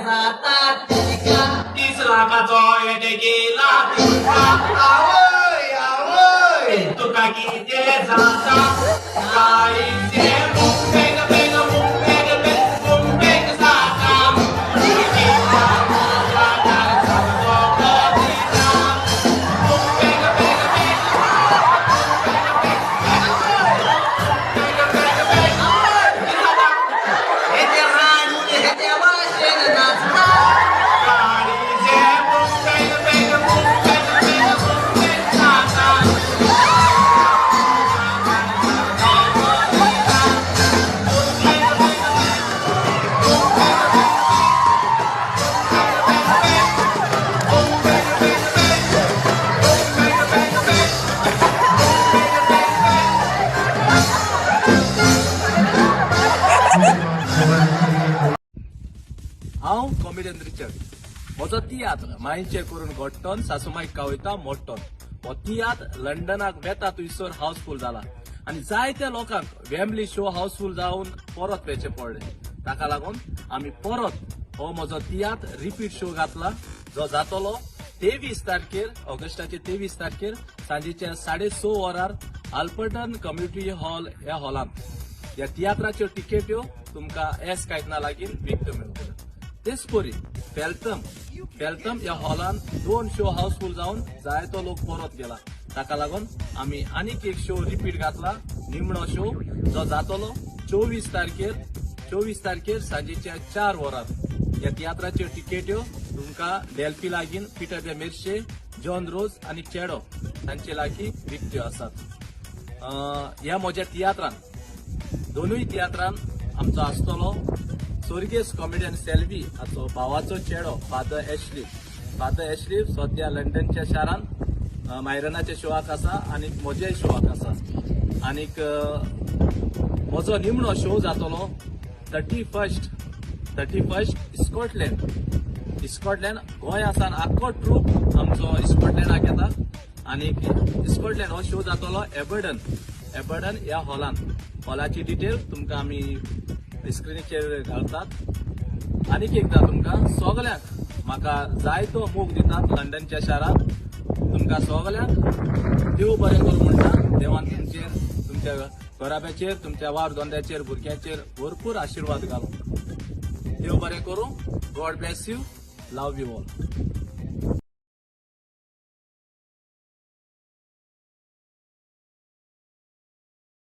जातात तिका 30 लाखाचो येते गेला तिका आवय आवय तुका किती जाता गाडीचे मुंबेग बेग मुंबेग बेग मुंबेग जाता तिका माझा सांगतो कधीचा मुंबेग बेग बेग हे ते राणी हे ते वाशेन नाचतात गाडीचे मुंबेग बेग मुंबेग बेग मुंबेग जाता हांव कॉमेडियन रिचर्ड म्हजो तियात्र मायचे करून घडटोन सासूमाईक कावयता मोडटोन हो तियात्र लंडनाक वेता थंयसर हाऊसफुल जाला आनी जायत्या लोकांक वेम्बली शो हाऊसफुल जावन परत वेचे पडले ताका लागून आमी परत हो म्हजो तियात्र रिपीट शो घातला जो जातलो 23 तारखेर ऑगस्टाचे 23 तारखेर सांजेच्या 6:30 वरार आल्पर्टन कम्युनिटी हॉल ह्या हॉलांत ह्या तियात्राच्यो टिकेट्यो तुमकां एस कायतना लागीं विकत्यो मेळटल्यो तेच परी फेल्थम ह्या हॉलान 2 शो हाऊसफुल जावन जायतो लोक परत गेला ताका लागून आमी आनीक एक शो रिपीट घातला निमणो शो जो जातलो 24 तारखेर सांजेच्या 4 वरार ह्या तियात्राच्यो टिकेट्यो तुमकां डेल्फी लागीं पिटर दे मेर्शे जॉन रोज आनी चेडो तांचे लागीं विकत्यो आसात ह्या म्हज्या तियात्रान दोनूय तियात्रान आमचो आसतलो सोर्गेस कॉमेडियन सेल्वी हाचो भावाचो चेडो फादर एशली सध्या लंडनच्या शारांत मायरनाच्या शोआक आसा आनी म्हज्याय शोआक आसा आनीक म्हजो निमणो शो जातलो 31 स्कॉटलँड गोंयासान आख्खो ट्रूप आमचो स्कॉटलँडाक येता आनीक स्कॉटलँड हो शो जातलो एबर्डन ह्या हॉलाची डिटेल तुमकां आमी स्क्रिनीचेर घालतात आनीक एकदां तुमकां सगल्यांक म्हाका जायतो मोग दितात लंडनच्या शारांत तुमकां सगल्यांक देव बरें करूं म्हणटा देवान तुमच्या घराब्याचेर तुमच्या वार धंद्याचेर भुरग्यांचेर भरपूर आशिर्वाद घालो देव बरें करूं God bless you love you all